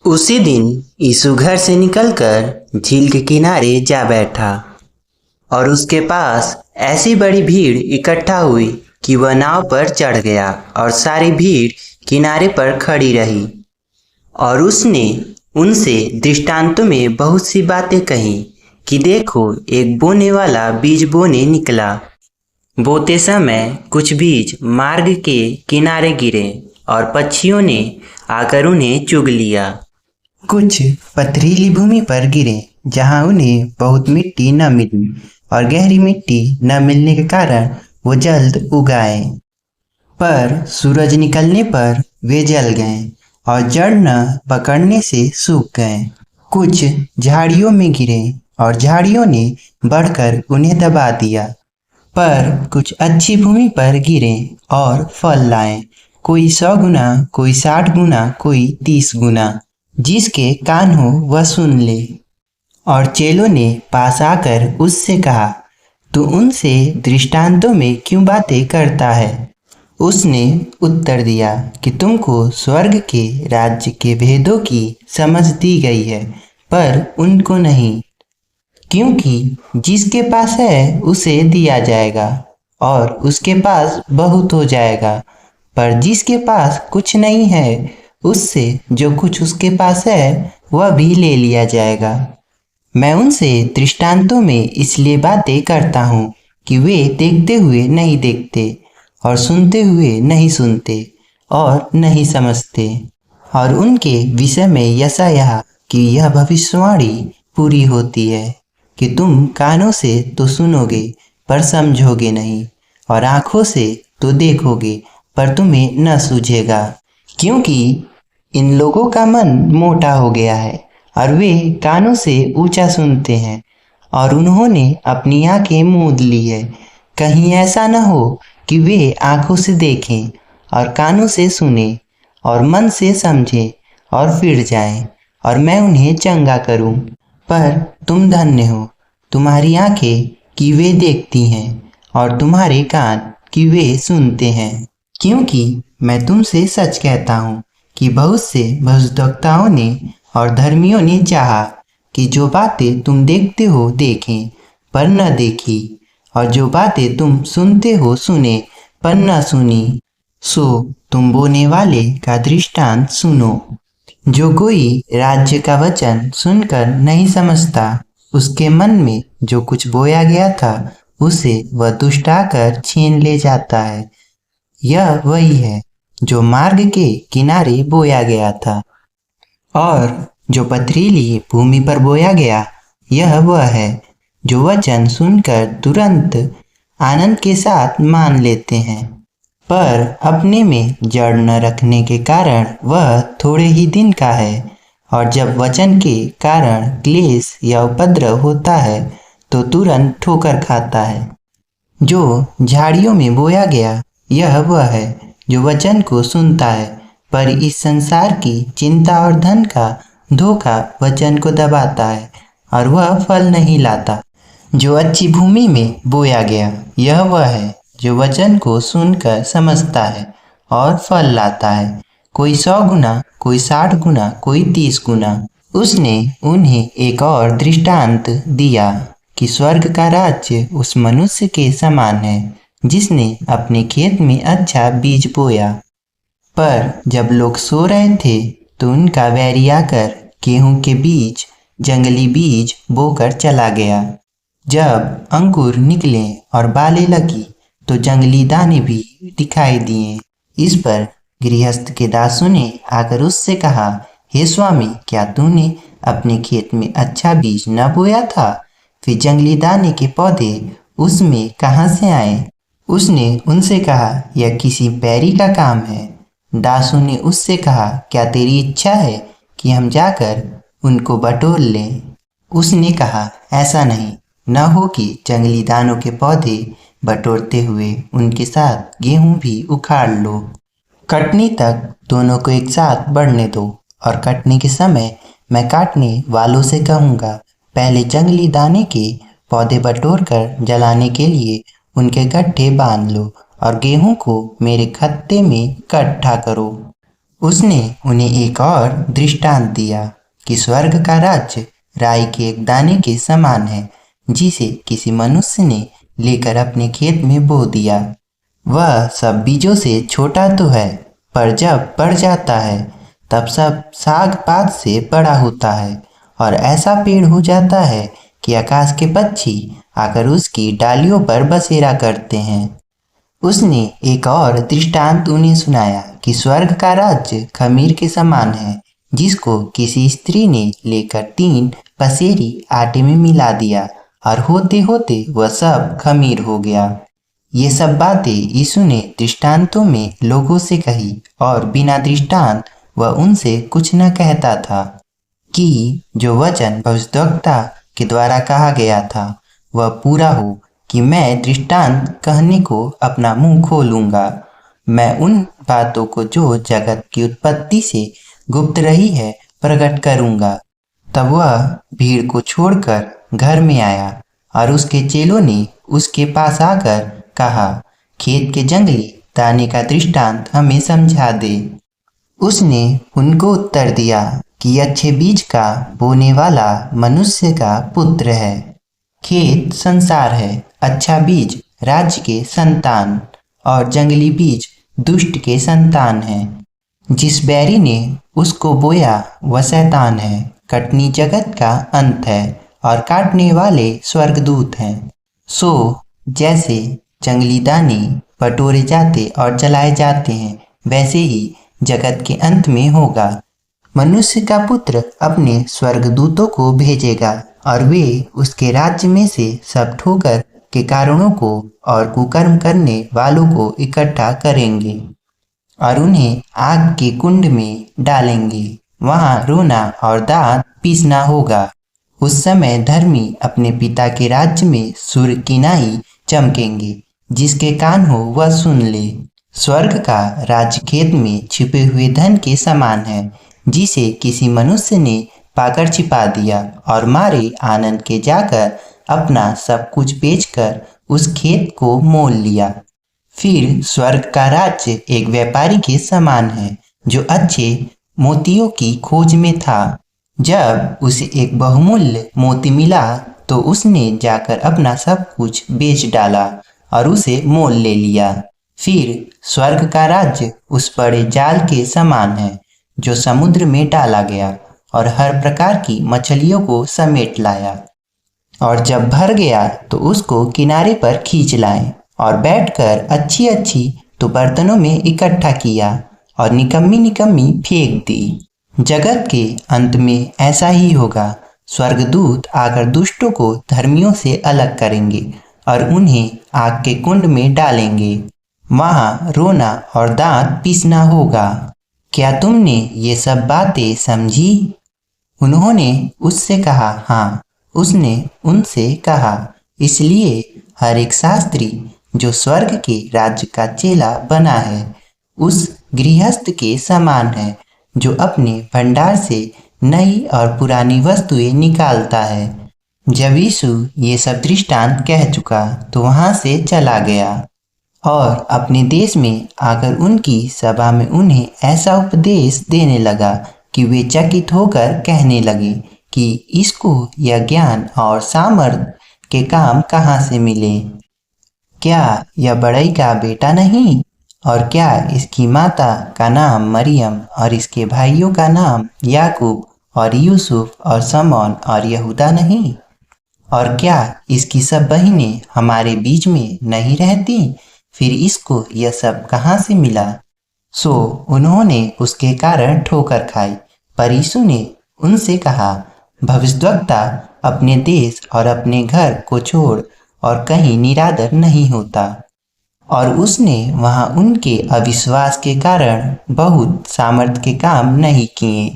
उसी दिन यीशु घर से निकलकर झील के किनारे जा बैठा और उसके पास ऐसी बड़ी भीड़ इकट्ठा हुई कि वह नाव पर चढ़ गया और सारी भीड़ किनारे पर खड़ी रही। और उसने उनसे दृष्टांतों में बहुत सी बातें कही कि देखो, एक बोने वाला बीज बोने निकला। बोते समय कुछ बीज मार्ग के किनारे गिरे और पक्षियों ने आकर उन्हें चुग लिया। कुछ पथरीली भूमि पर गिरे जहां उन्हें बहुत मिट्टी न मिली और गहरी मिट्टी न मिलने के कारण वो जल्द उगाए। पर सूरज निकलने पर वे जल गए और जड़ न पकड़ने से सूख गए। कुछ झाड़ियों में गिरे और झाड़ियों ने बढ़कर उन्हें दबा दिया। पर कुछ अच्छी भूमि पर गिरे और फल लाए, कोई 100 गुना, कोई 60 गुना, कोई 30 गुना। जिसके कान हो वह सुन ले। और चेलों ने पास आकर उससे कहा, तू उनसे दृष्टांतों में क्यों बातें करता है? उसने उत्तर दिया कि तुमको स्वर्ग के राज्य के भेदों की समझ दी गई है, पर उनको नहीं। क्योंकि जिसके पास है उसे दिया जाएगा और उसके पास बहुत हो जाएगा, पर जिसके पास कुछ नहीं है उससे जो कुछ उसके पास है वह भी ले लिया जाएगा। मैं उनसे दृष्टांतों में इसलिए बातें करता हूँ कि वे देखते हुए नहीं देखते और सुनते हुए नहीं सुनते और नहीं समझते। और उनके विषय में यशायाह की यह भविष्यवाणी पूरी होती है कि तुम कानों से तो सुनोगे पर समझोगे नहीं, और आँखों से तो देखोगे पर तुम्हें न सूझेगा। क्योंकि इन लोगों का मन मोटा हो गया है और वे कानों से ऊंचा सुनते हैं और उन्होंने अपनी आंखें मूंद ली है। कहीं ऐसा न हो कि वे आंखों से देखें और कानों से सुने और मन से समझें और फिर जाएं और मैं उन्हें चंगा करूं। पर तुम धन्य हो, तुम्हारी आंखें कि वे देखती हैं और तुम्हारे कान कि वे सुनते हैं। क्योंकि मैं तुमसे सच कहता हूँ कि बहुत से भविष्यद्वक्ताओं ने और धर्मियों ने चाहा कि जो बातें तुम देखते हो देखें पर न देखी, और जो बातें तुम सुनते हो सुने पर न सुनी। सो तुम बोने वाले का दृष्टांत सुनो। जो कोई राज्य का वचन सुनकर नहीं समझता, उसके मन में जो कुछ बोया गया था उसे वह दुष्ट आकर छीन ले जाता है। यह वही है जो मार्ग के किनारे बोया गया था। और जो पथरीली भूमि पर बोया गया, यह वह है जो वचन सुनकर तुरंत आनंद के साथ मान लेते हैं, पर अपने में जड़ न रखने के कारण वह थोड़े ही दिन का है, और जब वचन के कारण क्लेश या उपद्रव होता है तो तुरंत ठोकर खाता है। जो झाड़ियों में बोया गया, यह वह है जो वचन को सुनता है, पर इस संसार की चिंता और धन का धोखा वचन को दबाता है और वह फल नहीं लाता। जो अच्छी भूमि में बोया गया, यह वह है जो वचन को सुनकर समझता है और फल लाता है, कोई 100 गुना, कोई 60 गुना, कोई 30 गुना। उसने उन्हें एक और दृष्टांत दिया कि स्वर्ग का राज्य उस मनुष्य के समान है जिसने अपने खेत में अच्छा बीज बोया। पर जब लोग सो रहे थे तो उनका बैरी आकर गेहूं के बीज, जंगली बीज बोकर चला गया। जब अंकुर निकले और बालें लगी तो जंगली दाने भी दिखाई दिए। इस पर गृहस्थ के दासों ने आकर उससे कहा, हे स्वामी, क्या तूने अपने खेत में अच्छा बीज न बोया था? फिर जंगली दाने के पौधे उसमें कहाँ से आए? उसने उनसे कहा, यह किसी बैरी का काम है। दासों ने उससे कहा, क्या तेरी इच्छा है कि हम जाकर उनको बटोर लें? उसने कहा, ऐसा नहीं, न हो कि जंगली दानों के पौधे बटोरते हुए उनके साथ गेहूं भी उखाड़ लो। कटनी तक दोनों को एक साथ बढ़ने दो, और कटने के समय मैं काटने वालों से कहूँगा, पहले जंगली दाने के पौधे बटोर कर जलाने के लिए उनके गट्ठे बांध लो और गेहूं को मेरे खत्ते में इकट्ठा करो। उसने उन्हें एक और दृष्टांत दिया कि स्वर्ग का राज्य राई के एक दाने के समान है, जिसे किसी मनुष्य ने लेकर अपने खेत में बो दिया। वह सब बीजों से छोटा तो है, पर जब बढ़ जाता है तब सब साग पात से बड़ा होता है और ऐसा पेड़ हो जाता है कि आकाश के पक्षी आकर उसकी डालियों पर बसेरा करते हैं। उसने एक और दृष्टांत उन्हें सुनाया कि स्वर्ग का राज्य खमीर के समान है, जिसको किसी स्त्री ने लेकर 3 पसेरी आटे में मिला दिया और होते होते वह सब खमीर हो गया। ये सब बातें यीशु ने दृष्टांतों में लोगों से कही और बिना दृष्टांत वह उनसे कुछ न कहता था, कि जो वचन भविष्यद्वक्ता के द्वारा कहा गया था वह पूरा हो कि मैं दृष्टांत कहने को अपना मुंह खोलूंगा। मैं उन बातों को जो जगत की उत्पत्ति से गुप्त रही है प्रकट करूंगा। तब वह भीड़ को छोड़कर घर में आया और उसके चेलों ने उसके पास आकर कहा, खेत के जंगली दाने का दृष्टांत हमें समझा दे। उसने उनको उत्तर दिया कि अच्छे बीज का बोने वाला मनुष्य का पुत्र है। खेत संसार है, अच्छा बीज राज्य के संतान और जंगली बीज दुष्ट के संतान है। जिस बैरी ने उसको बोया वह शैतान है। कटनी जगत का अंत है और काटने वाले स्वर्गदूत हैं। सो जैसे जंगली दाने बटोरे जाते और जलाए जाते हैं, वैसे ही जगत के अंत में होगा। मनुष्य का पुत्र अपने स्वर्गदूतों को भेजेगा और वे उसके राज्य में से सब ठोकर के कारणों को और कुकर्म करने वालों को इकट्ठा करेंगे और उन्हें आग के कुंड में डालेंगे। वहां रोना और दांत पीसना होगा। उस समय धर्मी अपने पिता के राज्य में सूर्य की नाई चमकेंगे। जिसके कान हो वह सुन ले। स्वर्ग का राज्य खेत में छिपे हुए धन के समान है, जिसे किसी मनुष्य ने पाकर छिपा दिया और मारे आनंद के जाकर अपना सब कुछ बेचकर उस खेत को मोल लिया। फिर स्वर्ग का राज्य एक व्यापारी के समान है, जो अच्छे मोतियों की खोज में था। जब उसे एक बहुमूल्य मोती मिला तो उसने जाकर अपना सब कुछ बेच डाला और उसे मोल ले लिया। फिर स्वर्ग का राज्य उस बड़े जाल के समान है, जो समुद्र में डाला गया और हर प्रकार की मछलियों को समेट लाया। और जब भर गया तो उसको किनारे पर खींच लाए और बैठकर अच्छी अच्छी तो बर्तनों में इकट्ठा किया और निकम्मी निकम्मी फेंक दी। जगत के अंत में ऐसा ही होगा। स्वर्गदूत आकर दुष्टों को धर्मियों से अलग करेंगे और उन्हें आग के कुंड में डालेंगे। वहां रोना और दांत पीसना होगा। क्या तुमने ये सब बातें समझी? उन्होंने उससे कहा, हाँ। उसने उनसे कहा, इसलिए हर एक शास्त्री जो स्वर्ग के राज्य का चेला बना है, उस गृहस्थ के समान है जो अपने भंडार से नई और पुरानी वस्तुएं निकालता है। जब यीशु ये सब दृष्टांत कह चुका तो वहां से चला गया और अपने देश में आकर उनकी सभा में उन्हें ऐसा उपदेश देने लगा कि वे चकित होकर कहने लगे कि इसको यह ज्ञान और सामर्थ के काम कहाँ से मिले। क्या यह बड़ई का बेटा नहीं? और क्या इसकी माता का नाम मरियम और इसके भाइयों का नाम याकूब और यूसुफ और समौन और यहूदा नहीं? और क्या इसकी सब बहिनें हमारे बीच में नहीं रहती? फिर इसको यह सब कहाँ से मिला? सो उन्होंने उसके कारण ठोकर खाई। पर यीशु ने उनसे कहा, भविष्यद्वक्ता अपने देश और अपने घर को छोड़ और कहीं निरादर नहीं होता। और उसने वहां उनके अविश्वास के कारण बहुत सामर्थ के काम नहीं किए।